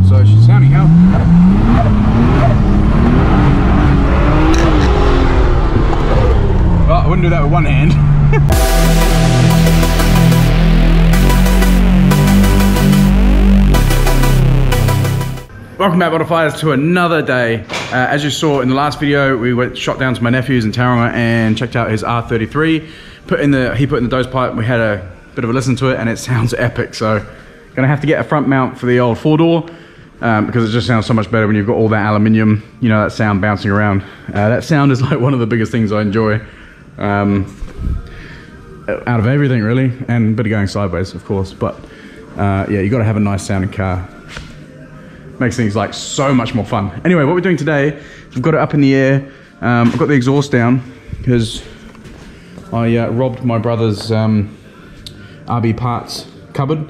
so she's sounding out. Well, I wouldn't do that with one hand. Welcome back, Modifiers, to another day. As you saw in the last video, we shot down to my nephew's in Tauranga and checked out his R33. He put in the dose pipe. We had a bit of a listen to it, and it sounds epic. So, gonna have to get a front mount for the old 4-door because it just sounds so much better when you've got all that aluminium. You know, that sound bouncing around. That sound is like one of the biggest things I enjoy out of everything, really, and a bit of going sideways, of course. But yeah, you got to have a nice sounding car. Makes things like so much more fun. Anyway, what we're doing today is we've got it up in the air. I've got the exhaust down because I robbed my brother's RB parts cupboard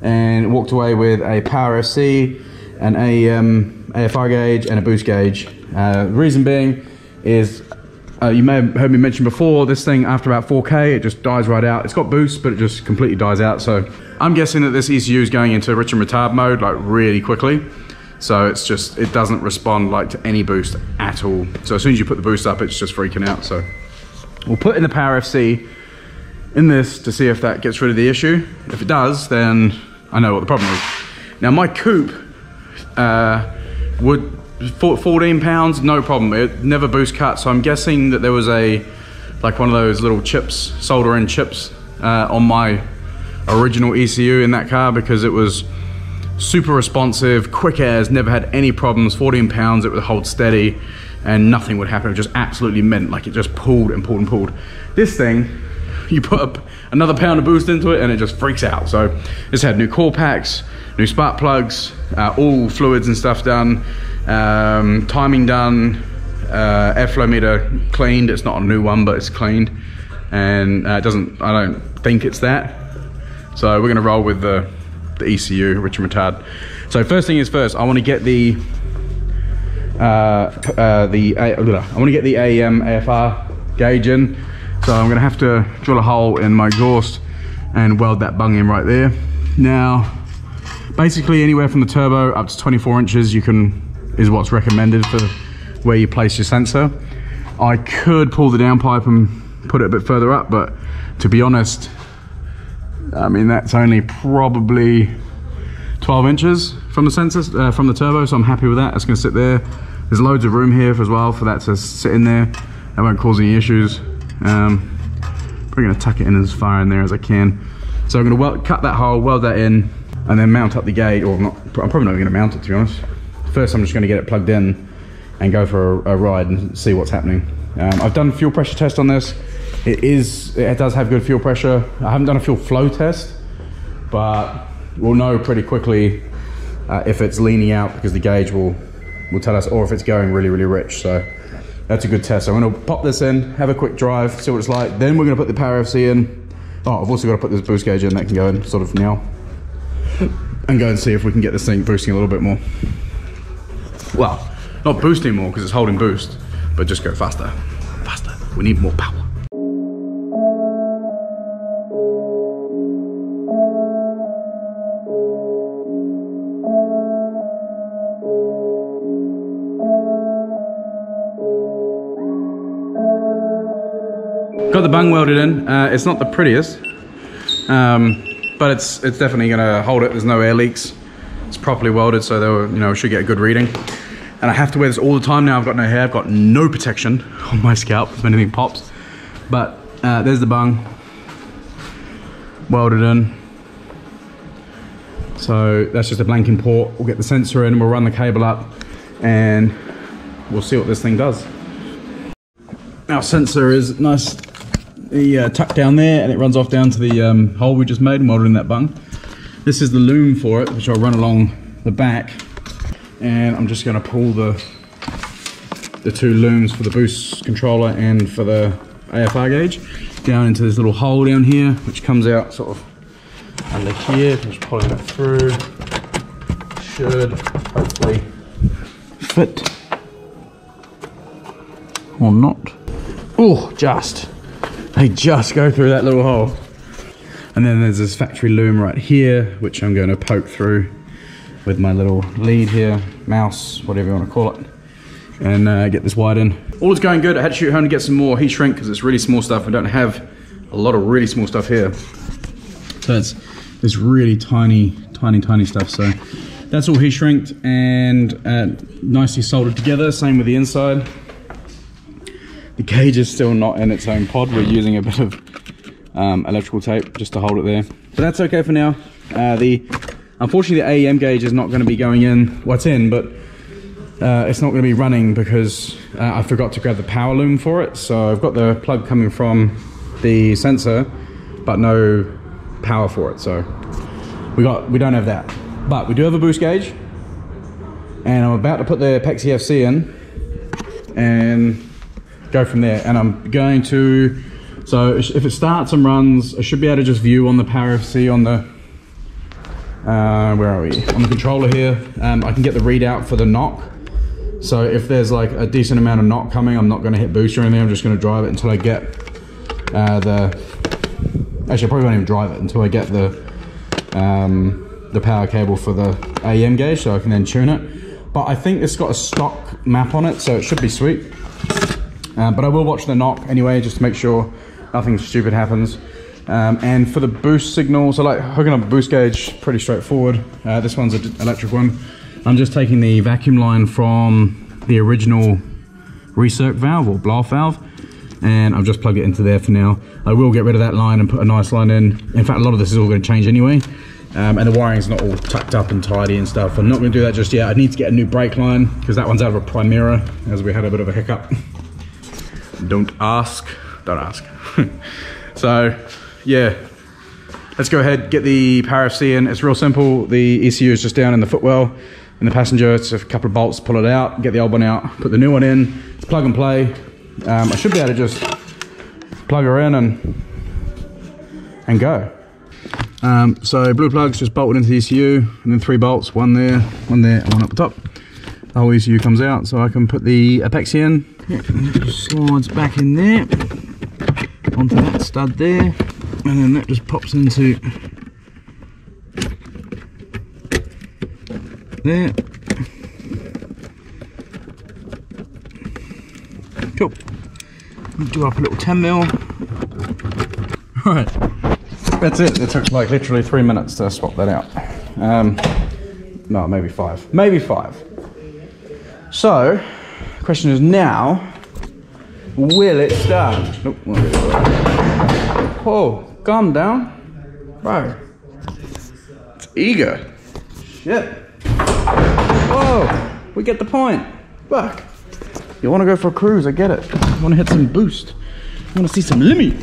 and walked away with a Power FC, an AFR gauge and a boost gauge. The reason being is you may have heard me mention before, this thing after about 4K it just dies right out. It's got boost but it just completely dies out. So I'm guessing that this ECU is going into rich and retard mode like really quickly. So it's just, it doesn't respond like to any boost at all. So as soon as you put the boost up, it's just freaking out. So we'll put in the Power FC in this to see if that gets rid of the issue. If it does, then I know what the problem is. Now my coupe would 14 pounds, no problem. It never boost cut. So I'm guessing that there was like one of those little chips, solder in chips on my original ECU in that car, because it was super responsive, quick airs, never had any problems. 14 pounds, it would hold steady and nothing would happen. It just absolutely mint, like it just pulled and pulled and pulled. This thing, you put up another pound of boost into it and it just freaks out. So this had new core packs, new spark plugs, all fluids and stuff done, timing done, airflow meter cleaned. It's not a new one, but it's cleaned, and I don't think it's that. So we're gonna roll with the ECU, rich and retard. So first thing is first, I want to get the AEM AFR gauge in. So I'm gonna have to drill a hole in my exhaust and weld that bung in right there. Now, basically anywhere from the turbo up to 24 inches is what's recommended for where you place your sensor. I could pull the downpipe and put it a bit further up, but to be honest, I mean, that's only probably 12 inches from the sensor, from the turbo, so I'm happy with that. It's gonna sit there. There's loads of room here as well for that to sit in there. That won't cause any issues. Probably gonna tuck it in as far in there as I can. So I'm gonna cut that hole, weld that in, and then mount up the gauge, or not, I'm probably not gonna mount it, to be honest. First, I'm just gonna get it plugged in and go for a ride and see what's happening. I've done a fuel pressure test on this. It does have good fuel pressure. I haven't done a fuel flow test, but we'll know pretty quickly if it's leaning out, because the gauge will tell us, or if it's going really, really rich. So that's a good test. So I'm gonna pop this in, have a quick drive, see what it's like. Then we're gonna put the Power FC in. Oh, I've also got to put this boost gauge in. That can go in sort of now, and go and see if we can get this thing boosting a little bit more. Well, not boosting more because it's holding boost, but just go faster, faster. We need more power. Got the bung welded in. It's not the prettiest, but it's definitely gonna hold it. There's no air leaks. It's properly welded, so they should get a good reading. And I have to wear this all the time now. I've got no hair. I've got no protection on my scalp if anything pops. But there's the bung welded in. So that's just a blanking port. We'll get the sensor in, we'll run the cable up, and we'll see what this thing does. Our sensor is nice, tucked down there, and it runs off down to the hole we just made and welded in that bung. This is the loom for it, which I'll run along the back, and I'm just going to pull the two looms for the boost controller and for the AFR gauge down into this little hole down here, which comes out sort of under here. Just pulling it through. Should hopefully fit, or not. Oh, they just go through that little hole. And then there's this factory loom right here, which I'm going to poke through with my little lead here, mouse, whatever you want to call it, and get this wide in. All is going good. I had to shoot home to get some more heat shrink because it's really small stuff. I don't have a lot of really small stuff here. So it's this really tiny stuff. So that's all heat shrinked and nicely soldered together. Same with the inside. The gauge is still not in its own pod. We're using a bit of electrical tape just to hold it there. But that's okay for now. Unfortunately, the AEM gauge is not going to be going in. Well, it's in, but it's not going to be running because I forgot to grab the power loom for it. So I've got the plug coming from the sensor, but no power for it. So we don't have that. But we do have a boost gauge, and I'm about to put the Apexi FC in and go from there. And I'm going to, so if it starts and runs, I should be able to just view on the Power FC on the where are we, on the controller here. I can get the readout for the knock. So if there's like a decent amount of knock coming, I'm not going to hit boost or anything. I'm just going to drive it until I get actually I probably won't even drive it until I get the power cable for the AEM gauge, so I can then tune it. But I think it's got a stock map on it, so it should be sweet. But I will watch the knock anyway, just to make sure nothing stupid happens. And for the boost signal, so like hooking up a boost gauge, pretty straightforward. This one's an electric one. I'm just taking the vacuum line from the original recirc valve or blow-off valve, and I've just plugged it into there for now. I will get rid of that line and put a nice line in. In fact, a lot of this is all going to change anyway. And the wiring's not all tucked up and tidy and stuff. I'm not going to do that just yet. I need to get a new brake line because that one's out of a Primera, as we had a bit of a hiccup. Don't ask. So yeah, let's go ahead, get the Power FC in. It's real simple. The ECU is just down in the footwell. In the passenger, it's a couple of bolts, pull it out, get the old one out, put the new one in. It's plug and play. I should be able to just plug her in and go. So blue plugs just bolted into the ECU, and then 3 bolts, one there, and one up the top. The whole ECU comes out, so I can put the Apexi in. It just slides back in there, onto that stud there, and then that just pops into there. Cool. Do up a little 10mm. Right. That's it. It took like literally 3 minutes to swap that out. No, maybe 5. Maybe 5. So, the question is now, will it start? Nope. Oh, calm down. Bro. It's eager. Shit. Whoa, we get the point. Fuck. You want to go for a cruise, I get it. You want to hit some boost. You want to see some limit.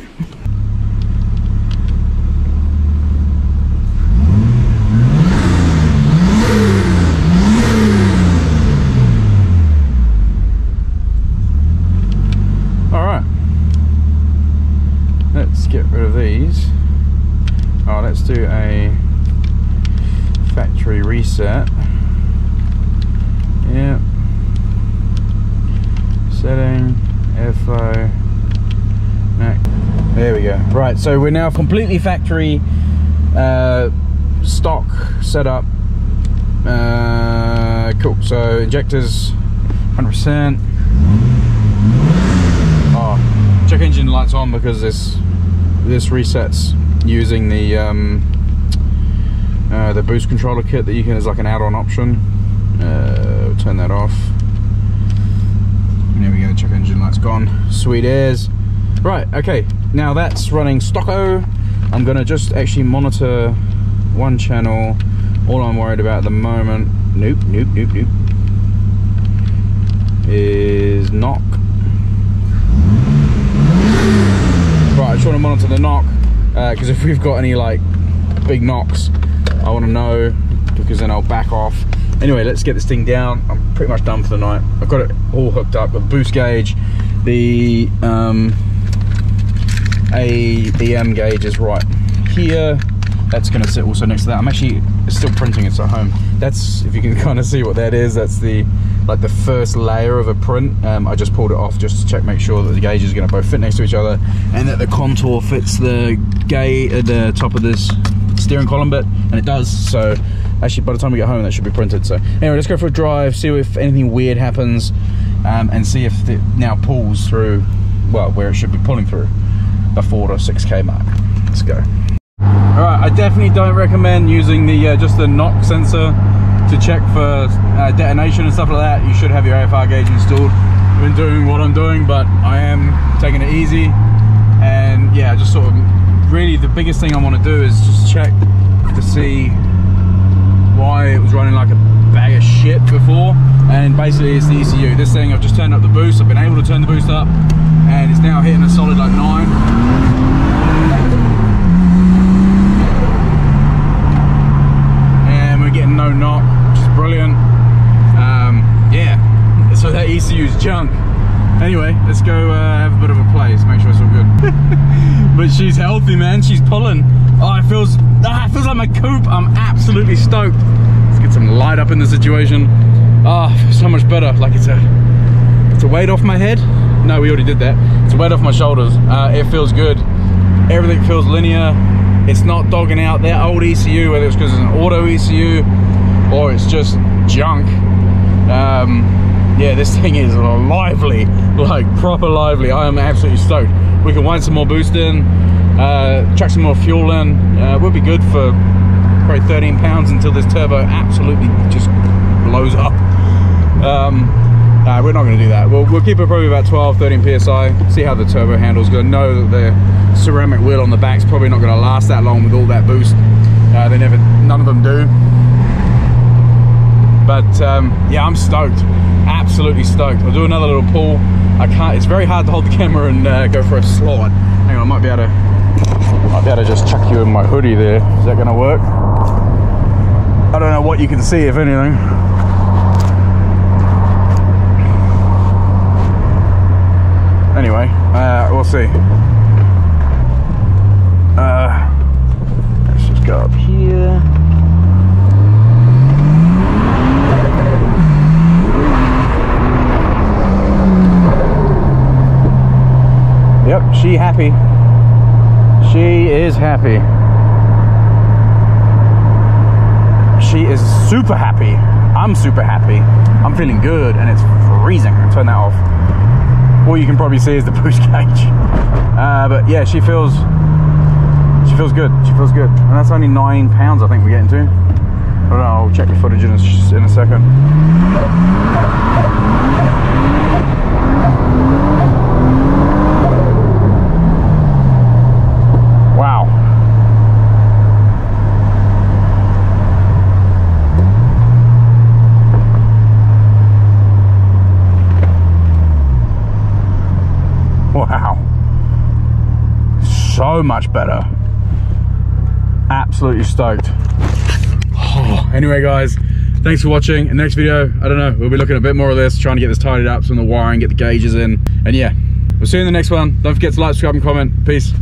Alright. Let's get rid of these. Oh, let's do a factory reset. Yeah. Setting, airflow, there we go. Right, so we're now completely factory stock setup. Cool. So injectors 100%. Oh, check engine lights on because this resets using the boost controller kit that you can, is like an add-on option. Turn that off. There we go, check engine light's gone. Sweet airs. Right, okay, now that's running stocko. I'm gonna just actually monitor one channel. All I'm worried about at the moment, nope, is knock. Right, I just want to monitor the knock, because if we've got any like big knocks, I want to know, because then I'll back off. Anyway, let's get this thing down. I'm pretty much done for the night. I've got it all hooked up with boost gauge. The AEM gauge is right here. That's going to sit also next to that. I'm actually still printing it at home. That's, if you can kind of see what that is, that's the first layer of a print. I just pulled it off just to check, make sure that the gauges are going to both fit next to each other, and that the contour fits the top of this steering column bit, and it does. So Actually, by the time we get home, that should be printed. So anyway, let's go for a drive, see if anything weird happens, and see if it now pulls through, well, where it should be pulling through before the 6K mark. Let's go. All right, I definitely don't recommend using the just the knock sensor to check for detonation and stuff like that. You should have your AFR gauge installed. I've been doing what I'm doing, but I am taking it easy. And yeah, just sort of, really the biggest thing I want to do is just check to see why it was running like a bag of shit before. And basically it's the ECU. This thing, I've just turned up the boost. I've been able to turn the boost up, and it's now hitting a solid like 9. Getting no knock, which is brilliant. Yeah, so that ECU's junk. Anyway, let's go have a bit of a play to make sure it's all good. But she's healthy, man. She's pulling. Oh, it feels like my coupe. I'm absolutely stoked. Let's get some light up in the situation. Oh, so much better. Like it's a weight off my head. No, we already did that. It's a weight off my shoulders. It feels good. Everything feels linear. It's not dogging out that old ECU, whether it's because it's an auto ECU or it's just junk. Yeah, this thing is lively, like proper lively. I am absolutely stoked. We can wind some more boost in, chuck some more fuel in. We'll be good for probably 13 pounds until this turbo absolutely just blows up. We're not going to do that. We'll keep it probably about 12, 13 psi. See how the turbo handles go. Know that the ceramic wheel on the back's probably not going to last that long with all that boost. None of them do. But yeah, I'm stoked. Absolutely stoked. I'll do another little pull. I can't. It's very hard to hold the camera and go for a slide. Hang on, I might be able to just chuck you in my hoodie there. Is that going to work? I don't know what you can see, if anything. Anyway, we'll see. Let's just go up here. Yep, she happy. She is happy. She is super happy. I'm super happy. I'm feeling good, and it's freezing. Turn that off. All you can probably see is the boost gauge. But yeah, she feels good. She feels good. And that's only 9 pounds I think we're getting to. I don't know, I'll check the footage in a second. Wow. Wow. So much better. Absolutely stoked. Oh, anyway guys, thanks for watching. In the next video, I don't know, we'll be looking at a bit more of this, trying to get this tidied up, some of the wiring, get the gauges in, and yeah, we'll see you in the next one. Don't forget to like, subscribe and comment. Peace.